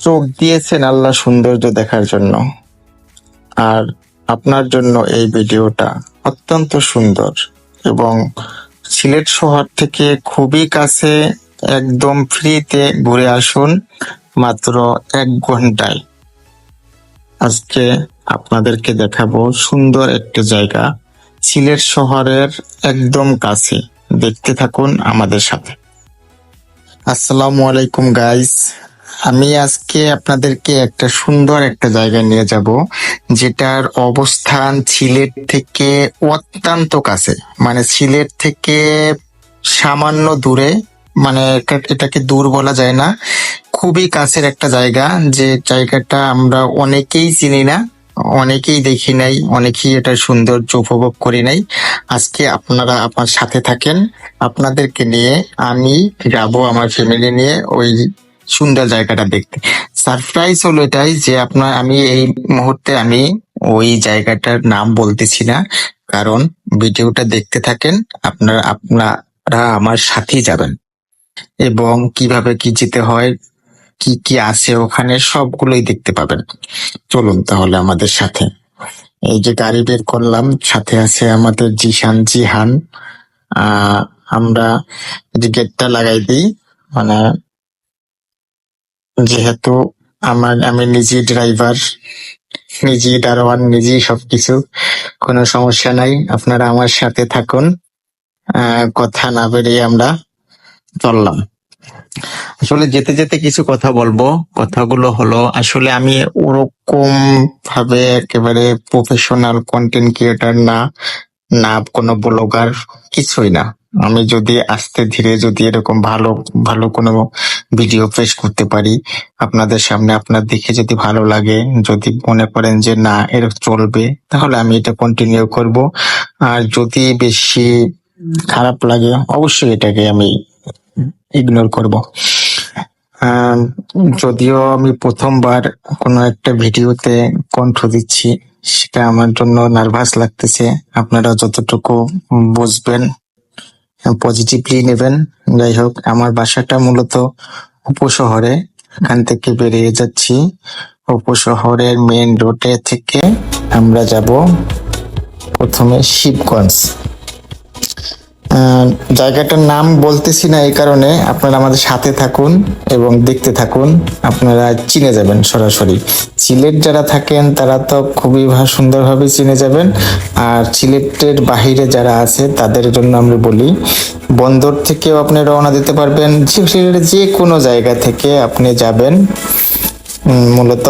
চোখ দিয়েছেন আল্লাহ সৌন্দর্য দেখার জন্য, আর আপনার জন্য এই ভিডিওটা অত্যন্ত সুন্দর। এবং সিলেট শহর থেকে খুবই কাছে, একদম ফ্রিতে ঘুরে আসুন মাত্র 1 ঘন্টায়। আজকে আপনাদেরকে দেখাবো সুন্দর একটা জায়গা সিলেট শহরের একদম কাছে। দেখতে থাকুন আমাদের সাথে। আসসালামু আলাইকুম গাইস, আমি আজকে আপনাদেরকে একটা সুন্দর একটা জায়গায় নিয়ে যাব, যেটার অবস্থান সিলেট থেকে অত্যন্ত কাছে। মানে সিলেট থেকে সামান্য দূরে, মানে এটাকে দূর বলা যায় না, খুবই কাছের একটা জায়গা। যে জায়গাটা আমরা অনেকেই চিনি না, অনেকেই দেখি নাই, অনেকেই এটার সৌন্দর্য উপভোগ করি নাই। আজকে আপনারা আমার সাথে থাকেন, আপনাদেরকে নিয়ে আমি যাব আমার ফ্যামিলি নিয়ে ওই সুন্দর জায়গাটা দেখতে। সারপ্রাইজ হলো এটাই যে আমি এই মুহূর্তে আমি ওই জায়গাটার নাম বলতেছি না, কারণ ভিডিওটা দেখতে থাকেন, আপনারা আমার সাথেই যাবেন এবং কিভাবে কি যেতে হয়, কি কি আছে ওখানে সবগুলোই দেখতে পাবেন। চলুন তাহলে আমাদের সাথে। এই যে গাড়ি বের করলাম, সাথে আছে আমাদের জিহান। আহ আমরা যে গেটটা লাগাই দিই, মানে যেহেতু আমি নিজেই ড্রাইভার, নিজেই দারোয়ান, নিজেই সবকিছু, কোনো সমস্যা নাই। আপনারা আমার সাথে থাকুন। কথা না বেরিয়ে আমরা চললাম। আসলে যেতে যেতে কিছু কথা বলবো। কথাগুলো হলো, আসলে আমি ওরকম ভাবে একেবারে প্রফেশনাল কন্টেন্ট ক্রিয়েটার না, না কোনো ব্লগার, কিছুই না। আমি যদি আস্তে ধীরে যদি এরকম ভালো ভালো কোনো ভিডিও পেশ করতে পারি আপনাদের সামনে, আপনার দেখে যদি ভালো লাগে, যদি মনে করেন যে না এর চলবে, তাহলে আমি এটা কন্টিনিউ করব। আর যদি বেশি খারাপ লাগে অবশ্যই এটাকে আমি ইগনোর করব। যদিও আমি প্রথমবার কোনো একটা ভিডিওতে কণ্ঠ দিচ্ছি, সেটা আমার জন্য নার্ভাস লাগতেছে। আপনারা যতটুকু বুঝবেন, পজিটিভলি নেবেন। যাই হোক, আমার বাসাটা মূলত উপশহরে, এখান থেকে বেরিয়ে যাচ্ছি। উপশহরের মেইন রোডে থেকে আমরা যাব প্রথমে শিবগঞ্জ। জায়গাটার নাম বলতেছি না এই কারণে, আপনারা আমাদের সাথে থাকুন এবং দেখতে থাকুন, আপনারা চিনে যাবেন সরাসরি। সিলেট যারা থাকেন তারা তো খুবই সুন্দরভাবে চিনে যাবেন, আর সিলেটের বাহিরে যারা আছে তাদের জন্য আমরা বলি, বন্দর থেকেও আপনি রওনা দিতে পারবেন, সিলেটের যে কোনো জায়গা থেকে আপনি যাবেন মূলত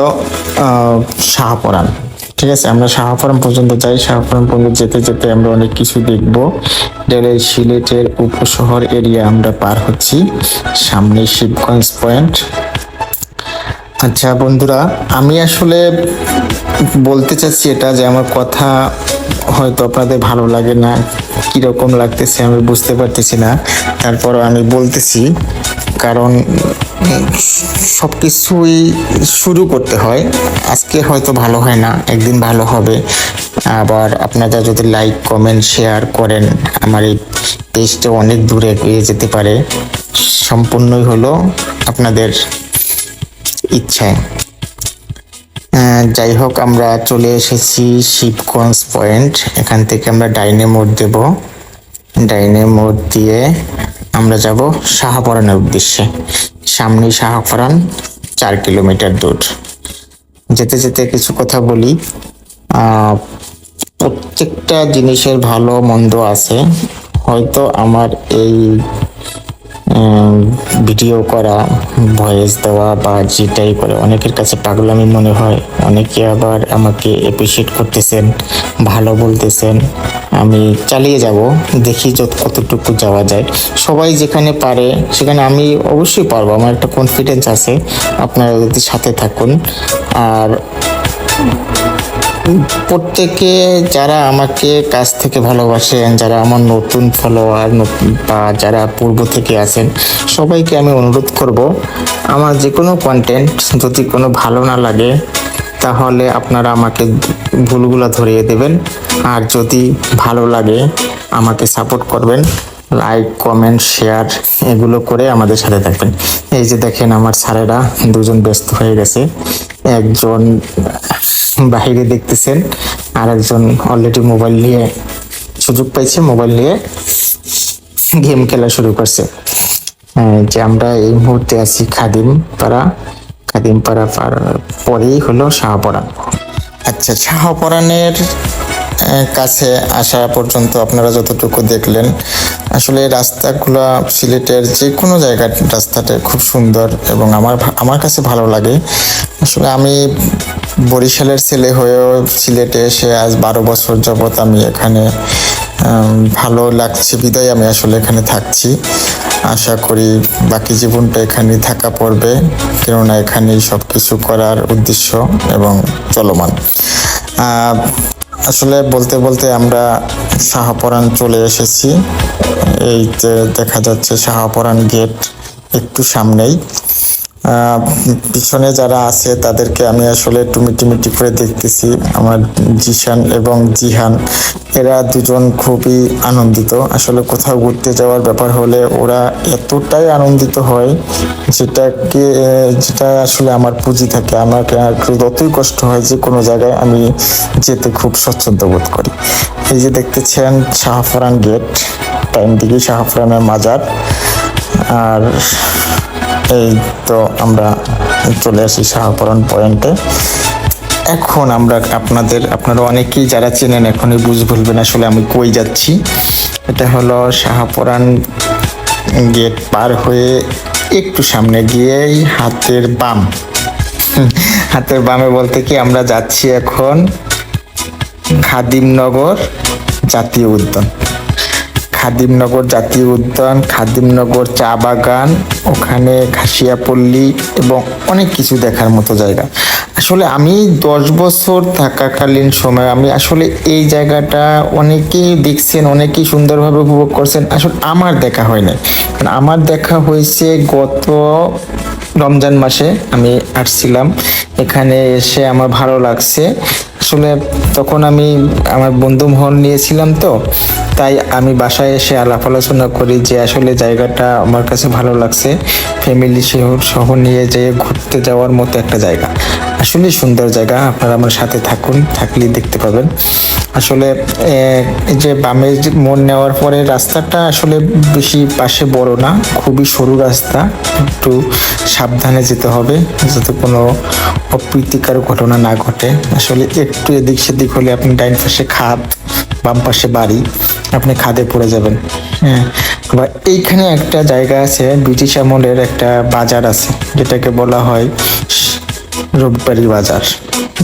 শাহপরান। ঠিক আছে, আমরা শাহপরান পর্যন্ত যাই। শাহপরান পর্যন্ত যেতে যেতে আমরা অনেক কিছু দেখব। সিলেটের উপশহর এরিয়া আমরা পার হচ্ছি, সামনে শিবগঞ্জ পয়েন্ট। আচ্ছা বন্ধুরা, আমি আসলে বলতে চাচ্ছি এটা যে আমার কথা হয়তো আপনাদের ভালো লাগে না, কিরকম লাগতেছে আমি বুঝতে পারতেছি না, তারপরও আমি বলতেছি, কারণ সবকিছুই শুরু করতে হয়। আজকে হয়তো ভালো হয় না, একদিন ভালো হবে। আবার আপনারা যদি লাইক কমেন্ট শেয়ার করেন, আমার এই পেজটা অনেক দূরে এগিয়ে যেতে পারে। সম্পূর্ণই হলো আপনাদের ইচ্ছায়। যাই হোক, আমরা চলে এসেছি শিবগঞ্জ পয়েন্ট। এখান থেকে আমরা ডাইনে মোড় দেব, ডাইনে মোড় দিয়ে আমরা যাব শাহপরানের উদ্দেশ্যে। সামনে শাহপরান, 4 কিলোমিটার দূর। যেতে যেতে কিছু কথা বলি। প্রত্যেকটা জিনিসের ভালো মন্দ আছে। হয়তো আমার এই ভিডিও করা, ভয়েস দেওয়া বা যেটাই করে অনেকের কাছে পাগলামি মনে হয়, অনেকে আবার আমাকে অ্যাপ্রিসিয়েট করতেছেন, ভালো বলতেছেন। আমি চালিয়ে যাব, দেখি কতটুকু যাওয়া যায়। সবাই যেখানে পারে সেখানে আমি অবশ্যই পারবো, আমার একটা কনফিডেন্স আছে। আপনারা যদি সাথে থাকুন, আর প্রত্যেকে যারা আমাকে কাছ থেকে ভালোবাসেন, যারা আমার নতুন ফলোয়ার বা যারা পূর্ব থেকে আছেন, সবাইকে আমি অনুরোধ করব, আমার যে কোনো কন্টেন্ট যদি কোনো ভালো না লাগে তাহলে আপনারা আমাকে ভুলগুলো ধরিয়ে দেবেন, আর যদি ভালো লাগে আমাকে সাপোর্ট করবেন। লাইক, কমেন্ট, শেয়ার এগুলো করে আমাদের সাথে থাকবেন। এই যে দেখেন আমার স্যারেরা দুজন ব্যস্ত হয়ে গেছে, একজন বাহিরে দেখতেছেন আর একজন অলরেডি মোবাইল নিয়ে সুযোগ পাইছে, মোবাইল নিয়ে গেম খেলা শুরু করছে। যে আমরা এই মুহূর্তে আছি খাদিমপাড়া, খাদিমপাড়া পরেই হলো শাহপরান। আচ্ছা, শাহপরানের কাছে আসা পর্যন্ত আপনারা যতটুকু দেখলেন, আসলে রাস্তাগুলো সিলেটের যে কোনো জায়গার রাস্তাটা খুব সুন্দর এবং আমার কাছে ভালো লাগে। আসলে আমি বরিশালের ছেলে হয়েও সিলেটে এসে আজ 12 বছর যাবৎ আমি এখানে ভালো লাগছে বিদায় আমি আসলে এখানে থাকছি। আশা করি বাকি জীবনটা এখানেই থাকা পড়বে, কেননা এখানেই সব কিছু করার উদ্দেশ্য এবং চলমান। আসলে বলতে বলতে আমরা শাহপরান চলে এসেছি। এই যে দেখা যাচ্ছে শাহপরান গেট একটু সামনেই। পিছনে যারা আছে তাদেরকে আমি আসলে একটু মিটিমিটি করে দেখতেছি। আমার জিশান এবং জিহান, এরা দুজন খুবই আনন্দিত। আসলে কোথাও ঘুরতে যাওয়ার ব্যাপার হলে ওরা এতটাই আনন্দিত হয় যেটা আসলে আমার পুঁজি থাকে। আমাকে যতই কষ্ট হয় যে কোনো জায়গায় আমি যেতে খুব স্বচ্ছন্দ বোধ করি। এই যে দেখতেছেন শাহপরান গেট, টাইম দিকে শাহপরানের মাজার। আর এই তো আমরা চলে আসি শাহপরান পয়েন্টে। এখন আপনারা অনেকেই যারা চেনেন এখনই বলবেন আসলে আমি কই যাচ্ছি। এটা হলো শাহপরান গেট পার হয়ে একটু সামনে গিয়েই হাতের বামে বলতে কি আমরা যাচ্ছি এখন খাদিমনগর জাতীয় উদ্যান। খাদিমনগর জাতীয় উদ্যান, খাদিমনগর চা বাগান, ওখানে ঘাসিয়াপল্লী এবং অনেক কিছু দেখার মতো জায়গা। আসলে আমি 10 বছর থাকাকালীন সময় আমি আসলে এই জায়গাটা অনেকেই দেখছেন, অনেকেই সুন্দরভাবে উপভোগ করছেন, আসলে আমার দেখা হয় নাই। কারণ আমার দেখা হয়েছে গত রমজান মাসে আমি আসছিলাম এখানে, এসে আমার ভালো লাগছে। আসলে তখন আমি আমার বন্ধু মহল নিয়েছিলাম, তো তাই আমি বাসায় এসে আলাপ আলোচনা করি যে আসলে জায়গাটা আমার কাছে ভালো লাগছে, ফ্যামিলি সহ নিয়ে যেয়ে ঘুরতে যাওয়ার মতো একটা জায়গা। আসলে সুন্দর জায়গা, আপনারা আমার সাথে থাকলেই দেখতে পাবেন। আসলে এই যে বামে মোড় নেওয়ার পরে রাস্তাটা আসলে বেশি পাশে বড় না, খুবই সরু রাস্তা, একটু সাবধানে যেতে হবে যাতে কোনো অপ্রীতিকর ঘটনা না ঘটে। আসলে একটু এদিক সেদিক হলে আপনি ডাইন পাশে খাদ, বাম পাশে বাড়ি, আপনি খাদে পড়ে যাবেন। হ্যাঁ, আবার এইখানে একটা জায়গা আছে, ব্রিটিশ আমলের একটা বাজার আছে যেটাকে বলা হয় রূপবাড়ি বাজার,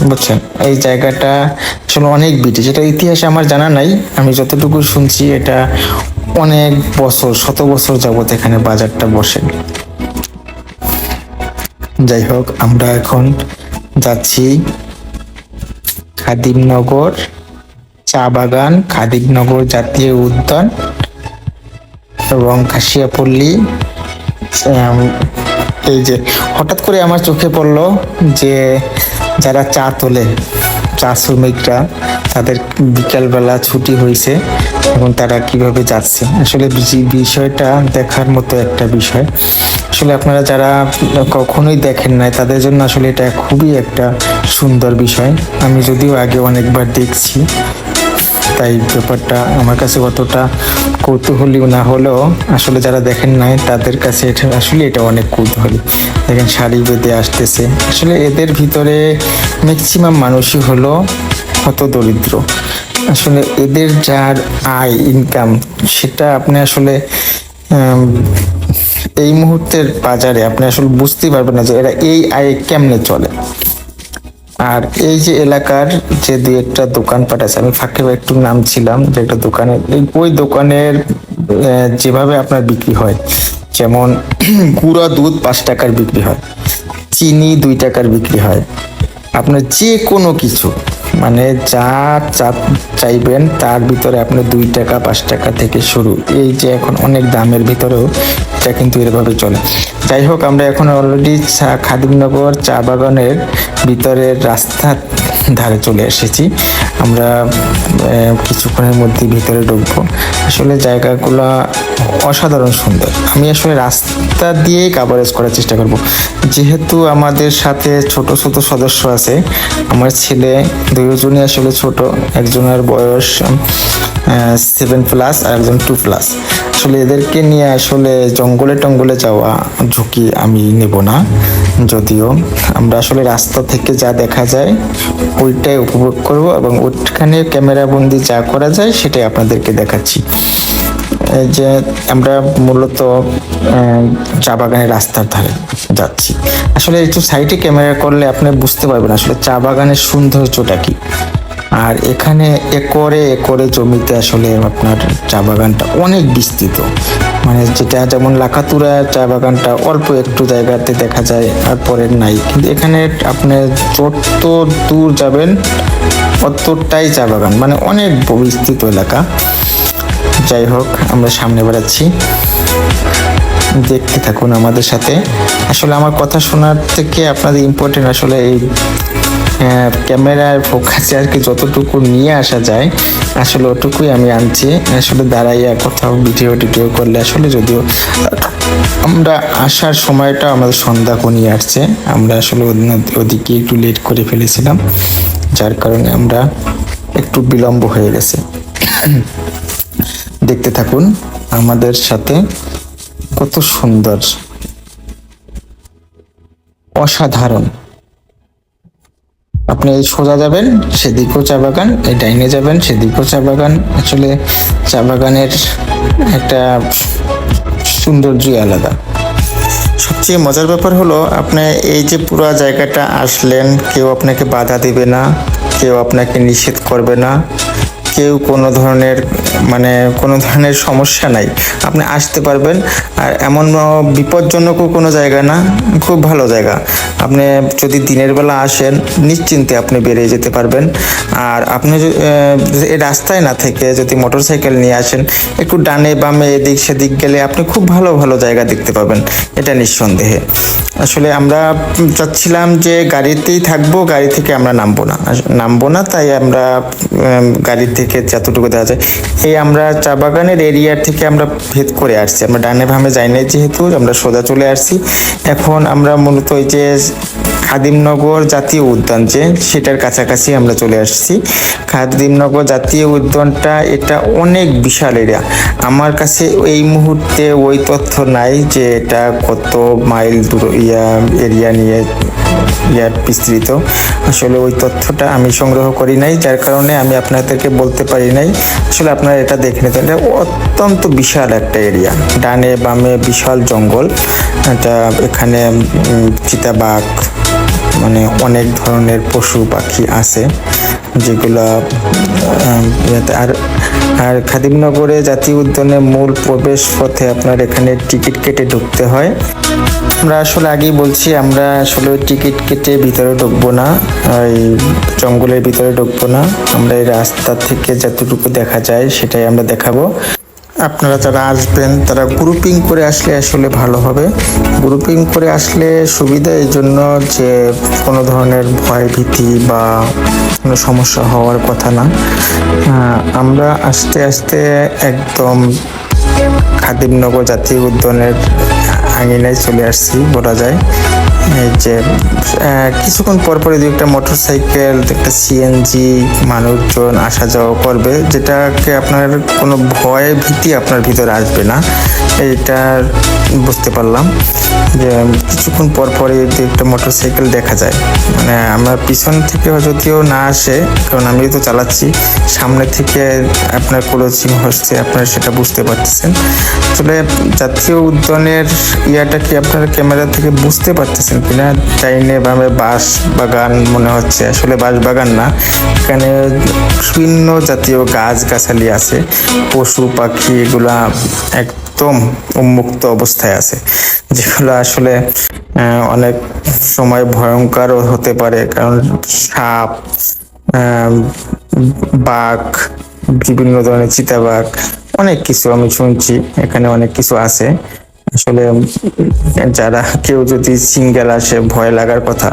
বুঝছেন? এই জায়গাটা আসলে অনেক ব্রিটিশ, এটা ইতিহাসে আমার জানা নাই, আমি যতটুকু শুনছি এটা অনেক বছর, 100 বছর যাবত এখানে বাজারটা বসে। যাই হোক, আমরা এখন যাচ্ছি খাদিমনগর চা বাগান, খাদিমনগর জাতীয় উদ্যান এবং ঘাসিয়াপল্লী। এই যে হঠাৎ করে আমার চোখে পড়লো যে যারা চা তোলে, চা শ্রমিকরা, তাদের বিকালবেলা ছুটি হয়েছে এবং তারা কিভাবে যাচ্ছে, আসলে বিষয়টা দেখার মতো একটা বিষয়। আসলে আপনারা যারা কখনোই দেখেন নাই তাদের জন্য আসলে এটা খুবই একটা সুন্দর বিষয়। আমি যদিও আগে অনেকবার দেখছি, তাই ব্যাপারটা আমার কাছে অতটা কৌতূহলী না হলেও আসলে যারা দেখেন নাই তাদের কাছে এটা অনেক কৌতূহলী। দেখেন সারি বেঁধে আসতেছে, আসলে এদের ভিতরে ম্যাক্সিমাম মানুষই হলো হতদরিদ্র। আসলে এদের যার আয় ইনকাম সেটা আপনি আসলে এই মুহূর্তের বাজারে আপনি আসলে বুঝতেই পারবেন না যে এরা এই আয়ে কেমনে চলে। আর এই যে এলাকার যে দুই একটা দোকানপাট আছে, আমি ফাঁকে একটু নামছিলাম যে একটা দোকানে, ওই দোকানের যেভাবে আপনার বিক্রি হয়, যেমন গুঁড়া দুধ 5 টাকার বিক্রি হয়, চিনি 2 টাকার বিক্রি হয়, আপনার যে কোনো কিছু মানে যা চাইবেন তার ভিতরে আপনার 2 টাকা 5 টাকা থেকে শুরু। এই যে এখন অনেক দামের ভিতরেও লাইফটা কিন্তু এভাবে চলে। যাই হোক, আমরা এখন অলরেডি খাদিমনগর চা বাগানের ভিতরের রাস্তার ধারে চলে এসেছি। আমরা কিছুক্ষণের মধ্যে ভিতরে ঢুকবো। আসলে জায়গাগুলো অসাধারণ সুন্দর। আমি আসলে রাস্তা দিয়েই কাভারেজ করার চেষ্টা করব, যেহেতু আমাদের সাথে ছোট ছোট সদস্য আছে। আমার ছেলে দুজনই আসলে ছোট, একজনের বয়স 7+ আর একজন 2+। আসলে এদেরকে নিয়ে আসলে জঙ্গলে টঙ্গলে যাওয়া ঝুঁকি আমি নেব না। যদিও আমরা আসলে রাস্তা থেকে যা দেখা যায় ওইটাই উপভোগ করব, এবং ওইখানে ক্যামেরা বন্দি যা করা যায় সেটাই আপনাদেরকে দেখাচ্ছি। এই যে আমরা মূলত চা বাগানের রাস্তার ধারে যাচ্ছি। আসলে একটু সাইডে ক্যামেরা করলে আপনি বুঝতে পারবেন আসলে চা বাগানের সৌন্দর্যটা কি। আর এখানে একরে একরে জমিতে আসলে আপনার চা বাগানটা অনেক বিস্তৃত, মানে যেটা যেমন লাকাতুরা চা বাগানটা অল্প একটু জায়গাতে দেখা যায় আর পরের নাই, কিন্তু এখানে আপনি যত দূর যাবেন অতটাই চা বাগান, মানে অনেক বিস্তৃত এলাকা। যাই হোক, আমরা সামনে বাড়াচ্ছি, দেখতে থাকুন আমাদের সাথে। আসলে আমার কথা শোনার থেকে আপনাদের ইম্পর্টেন্ট আসলে এই ক্যামেরার ফোকাসে আর কি যতটুকু নিয়ে আসা যায় আসলে ওটুকুই আমি আনছি। আসলে দাঁড়াইয়া কোথাও ভিডিও করলে আসলে, যদিও আমরা আসার সময়টা আমাদের সন্ধ্যা ঘনিয়ে আসছে, আমরা আসলে ওদিকে একটু লেট করে ফেলেছিলাম, যার কারণে আমরা একটু বিলম্ব হয়ে গেছে। দেখতে থাকুন আমাদের সাথে, কত সুন্দর, অসাধারণ। আপনি এই সোজা যাবেন সেদিকেও চা বাগান, এই ডাইনে যাবেন সেদিকেও চা বাগান। আসলে চা বাগানের একটা সৌন্দর্যই আলাদা। সবচেয়ে মজার ব্যাপার হলো, আপনি এই যে পুরো জায়গাটা আসলেন, কেউ আপনাকে বাধা দিবে না, কেউ আপনাকে নিষেধ করবে না, কেউ কোনো ধরনের সমস্যা নাই, আপনি আসতে পারবেন। আর এমন বিপজ্জনকও কোনো জায়গা না, খুব ভালো জায়গা। আপনি যদি দিনের বেলা আসেন নিশ্চিন্তে আপনি বেরিয়ে যেতে পারবেন। আর আপনি এই রাস্তায় না থেকে যদি মোটরসাইকেল নিয়ে আসেন, একটু ডানে বামে এদিক সেদিক গেলে আপনি খুব ভালো ভালো জায়গা দেখতে পাবেন, এটা নিঃসন্দেহে। আসলে আমরা চাচ্ছিলাম যে গাড়িতেই থাকবো, গাড়ি থেকে আমরা নামবো না, তাই আমরা গাড়ি থেকে যতটুকু দেওয়া যায় এই আমরা চা বাগানের এরিয়া থেকে আমরা ভেদ করে আসছি। আমরা ডানে বামে যাই নাই, যেহেতু আমরা সোজা চলে আসছি। এখন আমরা মূলত ওই যে খাদিমনগর জাতীয় উদ্যান যে সেটার কাছাকাছি আমরা চলে আসছি। খাদিমনগর জাতীয় উদ্যানটা এটা অনেক বিশাল এরিয়া। আমার কাছে এই মুহূর্তে ওই তথ্য নাই যে এটা কত মাইল দূর এরিয়া নিয়ে বিস্তৃত। আসলে ওই তথ্যটা আমি সংগ্রহ করি নাই, যার কারণে আমি আপনাদেরকে বলতে পারি নাই। আসলে আপনারা এটা দেখে নিতেন, এটা অত্যন্ত বিশাল একটা এরিয়া, ডানে বামে বিশাল জঙ্গল। এটা এখানে চিতাবাঘ, মানে অনেক ধরনের পশু পাখি আছে যেগুলো। আর খাদিমনগরে জাতীয় উদ্যানের মূল প্রবেশ পথে আপনার এখানে টিকিট কেটে ঢুকতে হয়। আমরা আসলে আগেই বলছি, আমরা আসলে টিকিট কেটে ভিতরে ঢুকবো না, ওই জঙ্গলের ভিতরে ঢুকবো না। আমরা এই রাস্তা থেকে যতটুকু দেখা যায় সেটাই আমরা দেখাবো। আপনারা যারা আসবেন তারা গ্রুপিং করে আসলে আসলে ভালো হবে। গ্রুপিং করে আসলে সুবিধা এই জন্য যে কোনো ধরনের ভয় ভীতি বা কোনো সমস্যা হওয়ার কথা না। আমরা আস্তে আস্তে একদম খাদিমনগর জাতীয় উদ্যানের আঙিনায় চলে আসছি বলা যায়। এই যে কিছুক্ষণ পরপরই দু একটা মোটরসাইকেল, একটা সিএনজি মানুষজন আসা যাওয়া করবে, যেটাকে আপনার কোনো ভয় ভীতি আপনার ভিতরে আসবে না, এটা বুঝতে পারলাম। যে কিছুক্ষণ পরপরই দু একটা মোটরসাইকেল দেখা যায়, মানে আমার পিছন থেকে যদিও না আসে, কারণ আমি তো চালাচ্ছি, সামনে থেকে আপনার ক্রসিং হচ্ছে, আপনারা সেটা বুঝতে পারতেছেন। আসলে জাতীয় উদ্যানের ইয়াটা কি আপনারা ক্যামেরা থেকে বুঝতে পারতেছেন কিনা ডাইনে বামে বাঁশ বাগান মনে হচ্ছে, আসলে বাঁশ বাগান না, এখানে বিভিন্ন জাতীয় গাছ গাছালি আছে, পশু পাখি এগুলা একদম উন্মুক্ত অবস্থায় আছে, যেগুলো আসলে অনেক সময় ভয়ঙ্করও হতে পারে। কারণ সাপ, বাঘ, বিভিন্ন ধরনের চিতাবাঘ, অনেক কিছু আমি শুনছি এখানে অনেক কিছু আছে। আসলে যারা কেউ যদি সিঙ্গেল আসে, ভয় লাগার কথা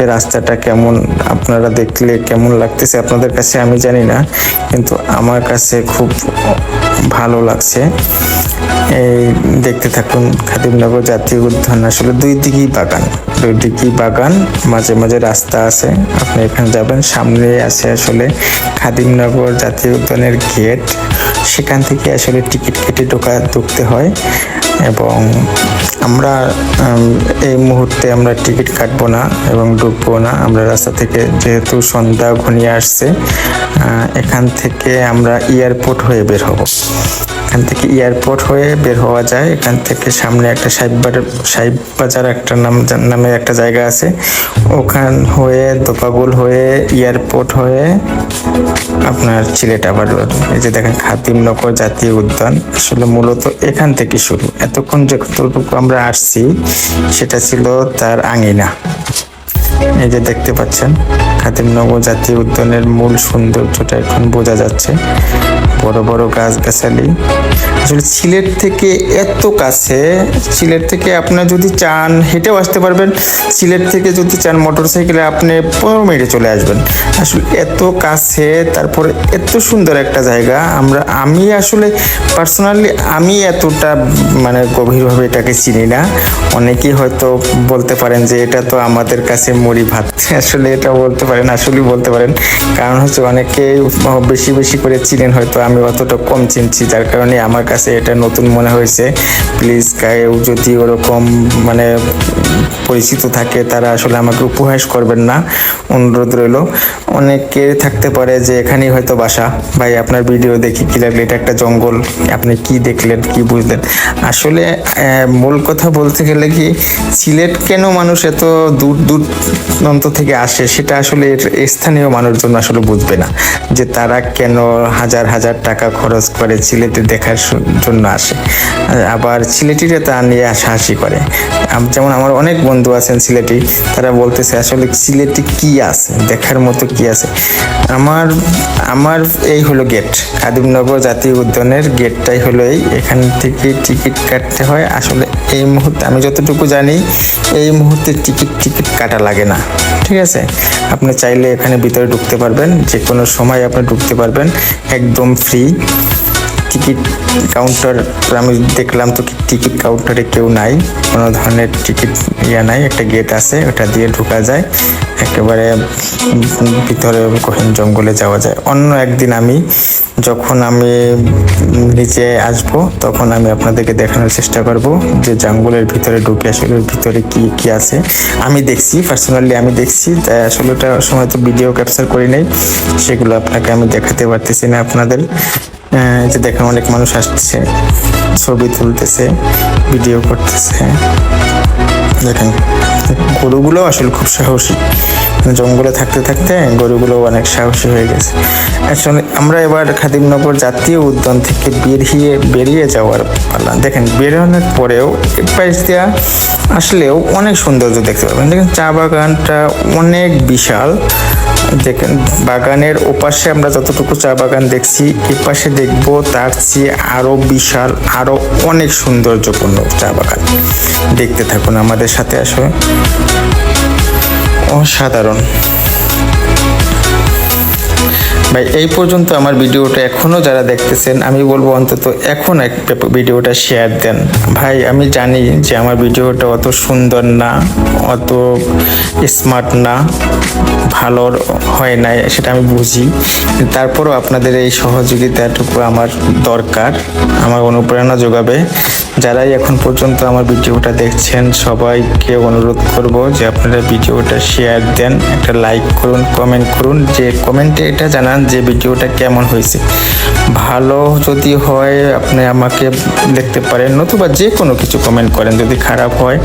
এই রাস্তাটা কেমন, আপনারা দেখলে কেমন লাগতেছে আপনাদের কাছে আমি জানি না, কিন্তু আমার কাছে খুব ভালো লাগছে। এই দেখতে থাকুন খাদিমনগর জাতীয় উদ্যান। আসলে দুই দিকেই বাগান, মাঝে মাঝে রাস্তা আছে, আপনি এখানে যাবেন, সামনে আছে আসলে খাদিমনগর জাতীয় উদ্যানের গেট, সেখান থেকে আসলে টিকিট কেটে ঢুকতে হয়। এবং আমরা এই মুহূর্তে আমরা টিকিট কাটবো না এবং ঢুকবো না, আমরা রাস্তা থেকে, যেহেতু সন্ধ্যা ঘনিয়ে আসছে, এখান থেকে আমরা এয়ারপোর্ট হয়ে বের হব। এখান থেকে এয়ারপোর্ট হয়ে বের হওয়া যায়। এখান থেকে সামনে একটা সাহেব বাজার একটা নামে একটা জায়গা আছে, ওখান হয়ে দোপাগুল হয়ে এয়ারপোর্ট হয়ে আপনার সিলেট আবার। এই যে দেখেন খাদিমনগর জাতীয় উদ্যান, আসলে মূলত এখান থেকে শুরু। এতক্ষণ যতটুকু আমরা আসছি সেটা ছিল তার আঙিনা। এই যে দেখতে পাচ্ছেন খাদিমনগর জাতীয় উদ্যানের মূল সৌন্দর্যটা এখন বোঝা যাচ্ছে, বড় বড় গাছগাছালি। আসলে সিলেট থেকে এত কাছে, সিলেট থেকে আপনার যদি চান হেঁটেও আসতে পারবেন, সিলেট থেকে যদি চান মোটরসাইকেলে আপনি 15 মিনিটে চলে আসবেন। আসলে এত কাছে, তারপরে এত সুন্দর একটা জায়গা। আমি আসলে পার্সোনালি আমি এতটা মানে গভীরভাবে এটাকে চিনি না। অনেকেই হয়তো বলতে পারেন যে এটা তো আমাদের কাছে মুড়ি ভাত, আসলে এটা বলতে পারেন, আসলে বলতে পারেন, কারণ হচ্ছে অনেকে বেশি বেশি করে চিনেন, হয়তো আমি অতটা কম চিনছি, যার কারণে আমার কাছে এটা নতুন মনে হয়েছে। প্লিজ কেউ যদি ওরকম মানে পরিচিত থাকে তারা আসলে আমাকে উপহাস করবেন না, অনুরোধ রইল। অনেকে থাকতে পারে যে এখানেই হয়তো বাসা, ভাই আপনার ভিডিও দেখি কি লাগলো, এটা একটা জঙ্গল, আপনি কি দেখলেন, কি বুঝলেন? আসলে মূল কথা বলতে গেলে কি, সিলেট কেন মানুষ এত দূর দূরান্ত থেকে আসে সেটা আসলে স্থানীয় মানুষজন আসলে বুঝবে না, যে তারা কেন হাজার হাজার টাকা খরচ করে সিলেটে দেখার জন্য আসে, আবার সিলেটিরা তা নিয়ে হাসাহাসি করে। যেমন আমার অনেক বন্ধু আছেন সিলেটি, তারা বলতেছে আসলে সিলেটে কি আছে, দেখার মতো কি আছে। আমার এই হলো গেট, খাদিমনগর জাতীয় উদ্যানের গেটটাই হলো এখান থেকে টিকিট কাটতে হয়। আসলে এই মুহূর্তে আমি যতটুকু জানি এই মুহূর্তে টিকিট কাটা লাগে না, ঠিক আছে? আপনি চাইলে এখানে ভিতরে ঢুকতে পারবেন, যে কোনো সময় আপনি ঢুকতে পারবেন, একদম ফ্রি। টিকিট কাউন্টার আমি দেখলাম তো টিকিট কাউন্টারে কেউ নাই, কোনো ধরনের টিকিট নাই, একটা গেট আছে, ওটা দিয়ে ঢোকা যায়, একেবারে ভিতরে গহীন জঙ্গলে যাওয়া যায়। অন্য একদিন যখন আমি নিচে আসব তখন আমি আপনাদেরকে দেখানোর চেষ্টা করব যে জঙ্গলের ভিতরে ঢুকে আসলে ভিতরে কি আছে। আমি দেখছি, পার্সোনালি আমি দেখছি, তাই আসলে ওটা সময় তো ভিডিও ক্যাপচার করি নাই, সেগুলো আপনাকে আমি দেখাতে পারতেছি না আপনাদের। যে দেখেন অনেক মানুষ আসছে, ছবি তুলতেছে, ভিডিও করতেছে। দেখেন গরুগুলো আসলে খুব সাহসী, জঙ্গলে থাকতে থাকতে গরুগুলো অনেক সাহসী হয়ে গেছে। আসলে আমরা এবার খাদিমনগর জাতীয় উদ্যান থেকে বেরিয়ে যাওয়ার পালা। দেখেন বেরোনোর পরেও পাশ দিয়া আসলেও অনেক সৌন্দর্য দেখতে পাবেন। দেখেন চা বাগানটা অনেক বিশাল। দেখেন বাগানের ওপাশে আমরা যতটুকু চা বাগান দেখছি, এপাশে দেখবো তার চেয়ে আরো বিশাল, আরো অনেক সৌন্দর্যপূর্ণ চা বাগান। দেখতে থাকুন আমাদের সাথে, আসলে অসাধারণ। ভাই এই পর্যন্ত আমার ভিডিওটা এখনো যারা দেখতেছেন, আমি বলবো অন্তত এখন ভিডিওটা শেয়ার দেন। ভাই আমি জানি যে আমার ভিডিওটা অত সুন্দর না, অত স্মার্ট না, ভালো হয় না, সেটা আমি বুঝি, তারপরও আপনাদের এই সহযোগিতাটুকু আমার দরকার, আমার অনুপ্রেরণা যোগাবে। যারাই এখন পর্যন্ত আমার ভিডিওটা দেখছেন সবাইকে অনুরোধ করব যে আপনারা ভিডিওটা শেয়ার দেন, একটা লাইক করুন, কমেন্ট করুন, যে কমেন্টে এটা জানান যে ভিডিওটা কেমন হয়েছে। ভালো যদি হয় আপনি আমাকে দেখতে পারেন, নতুবা যে কোনো কিছু কমেন্ট করেন। যদি খারাপ হয়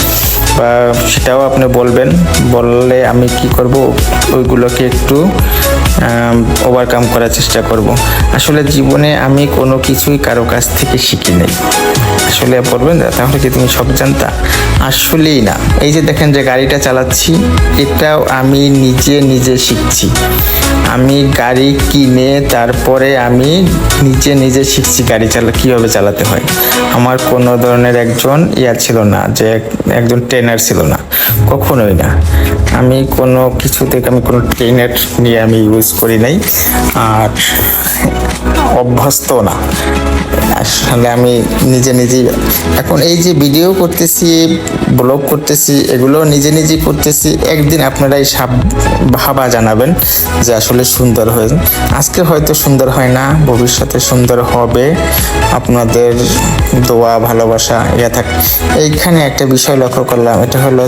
বা সেটাও আপনি বলবেন, বললে আমি কি করব, ওইগুলোকে একটু ওভারকাম করার চেষ্টা করব। আসলে জীবনে আমি কোনো কিছুই কারো কাছ থেকে শিখি নাই। আসলে বলবেন তাহলে কি তুমি সব জানতা? আসলেই না। এই যে দেখেন যে গাড়িটা চালাচ্ছি, এটাও আমি নিজে শিখছি। আমি গাড়ি কিনে তারপরে আমি নিজে শিখছি গাড়ি কিভাবে চালাতে হয়। আমার কোনো ধরনের একজন ছিল না, যে একজন ট্রেনার ছিল না, কখনোই না। আমি কোনো কিছু থেকে আমি কোনো ট্রেনার নিয়ে আমি ইউজ করি নাই, আর অভ্যস্ত না। আসলে আমি নিজেই এখন এই যে ভিডিও করতেছি, ব্লগ করতেছি, এগুলো নিজেই করতেছি। একদিন আপনারা এই ভাবা জানাবেন যে আসলে সুন্দর হয়ে, আজকে হয়তো সুন্দর হয় না, ভবিষ্যতে সুন্দর হবে। আপনাদের দোয়া ভালোবাসা থাক। এইখানে একটা বিষয় লক্ষ্য করলাম, এটা হলো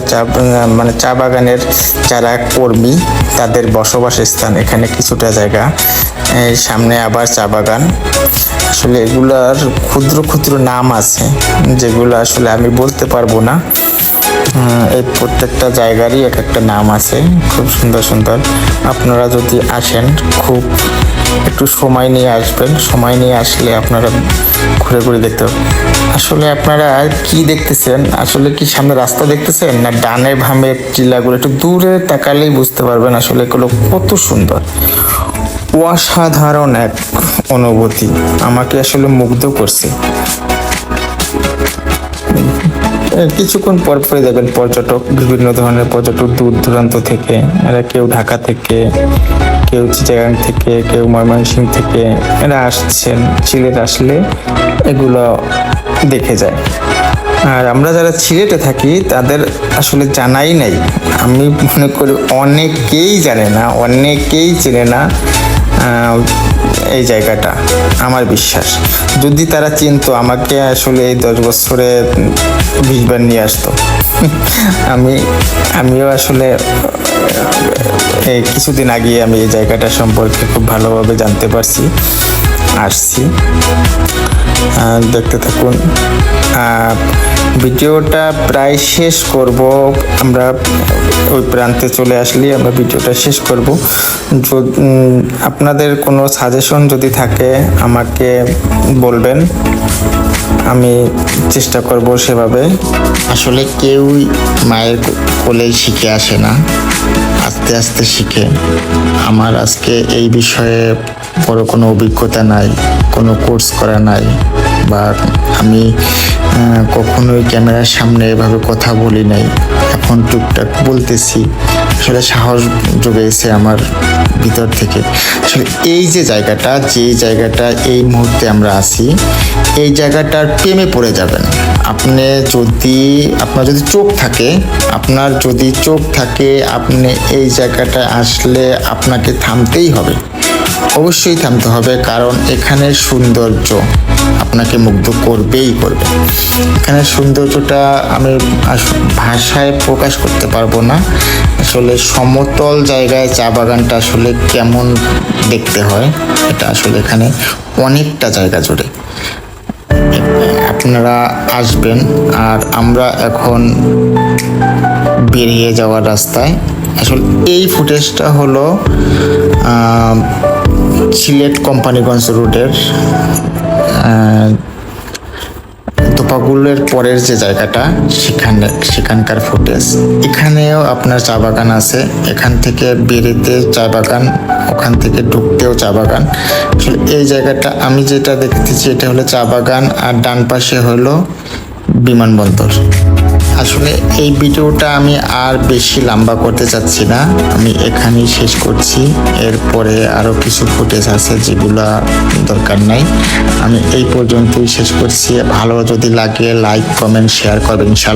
চা বাগানের যারা কর্মী তাদের বসবাস স্থান। এখানে কিছুটা জায়গা, এই সামনে আবার চা বাগান। আসলে এগুলার ক্ষুদ্র নাম আছে, যেগুলো আসলে আমি বলতে পারবো না। এই প্রত্যেকটা জায়গারই এক একটা নাম আছে, খুব সুন্দর। আপনারা যদি আসেন, খুব একটু সময় নিয়ে আসবেন। সময় নিয়ে আসলে আপনারা ঘুরে দেখতে পাবেন। আসলে আপনারা কি দেখতেছেন? আসলে কি সামনে রাস্তা দেখতেছেন, না ডানে ভামে টিলাগুলো? একটু দূরে তাকালেই বুঝতে পারবেন আসলে এগুলো কত সুন্দর। অসাধারণ এক অনুভূতি, আমাকে আসলে মুগ্ধ করছে। কিছুক্ষণ পর দেখবেন পর্যটক, বিভিন্ন ধরনের পর্যটক দূর দূরান্ত থেকে, এরা কেউ ঢাকা থেকে, কেউ চিটাগাং থেকে, কেউ ময়মনসিংহ থেকে এরা আসছেন। সিলেট আসলে এগুলো দেখে যায়। আর আমরা যারা সিলেটে থাকি তাদের আসলে জানাই নাই। আমি মনে করি অনেকেই জানে না, অনেকেই চেনে না এই জায়গাটা। আমার বিশ্বাস যদি তারা চিনতো, আমাকে আসলে এই 10 বছরে 20 বার নিয়ে আসতো। আমিও আসলে এই কিছুদিন আগে আমি এই জায়গাটা সম্পর্কে খুব ভালোভাবে জানতে পারছি, আসছি। দেখতে থাকুন। ভিডিওটা প্রায় শেষ করব, আমরা ওই প্রান্তে চলে আসলে আমরা ভিডিওটা শেষ করব। আপনাদের কোনো সাজেশন যদি থাকে আমাকে বলবেন, আমি চেষ্টা করব সেভাবে। আসলে কেউই মায়ের কোলেই শিখে আসে না, আস্তে আস্তে শিখে। আমার আজকে এই বিষয়ে বড় কোনো অভিজ্ঞতা নাই, কোনো কোর্স করা নাই, বা আমি কখনোই ক্যামেরার সামনে এভাবে কথা বলি নাই। এখন টুকটাক বলতেছি, আসলে সাহস জোগাইছে আমার ভিতর থেকে। আসলে এই যে জায়গাটা এই মুহূর্তে আমরা আছি, এই জায়গাটার প্রেমে পড়ে যাবেন। আপনার যদি চোখ থাকে, আপনি এই জায়গাটায় আসলে আপনাকে থামতেই হবে, অবশ্যই থামতে হবে। কারণ এখানের সৌন্দর্য আপনাকে মুগ্ধ করবেই করবে। এখানের সৌন্দর্যটা আমি ভাষায় প্রকাশ করতে পারবো না। আসলে সমতল জায়গায় চা বাগানটা আসলে কেমন দেখতে হয়, এটা আসলে এখানে অনেকটা জায়গা জুড়ে। আপনারা আসবেন। আর আমরা এখন বেরিয়ে যাওয়ার রাস্তায়। আসলে এই ফুটেজটা হলো সিলেট কোম্পানিগঞ্জ রোডের তোপাগুলের পরের যে জায়গাটা, সেখানকার ফুটেজ। এখানেও আপনার চা বাগান আছে, এখান থেকে বেরিতে চা বাগান, ওখান থেকে ঢুকতেও চা বাগান। আসলে এই জায়গাটা আমি যেটা দেখতেছি এটা হলো চা বাগান, আর ডান পাশে হলো বিমানবন্দর। আসলে এই ভিডিওটা আমি আর বেশি লম্বা করতে চাচ্ছি না, আমি এখানেই শেষ করছি। এরপরে আরো কিছু ফুটেজ আছে যেগুলা দরকার নাই, আমি এই পর্যন্তই শেষ করছি। ভালো যদি লাগে লাইক, কমেন্ট, শেয়ার করবেন ইনশাআল্লাহ।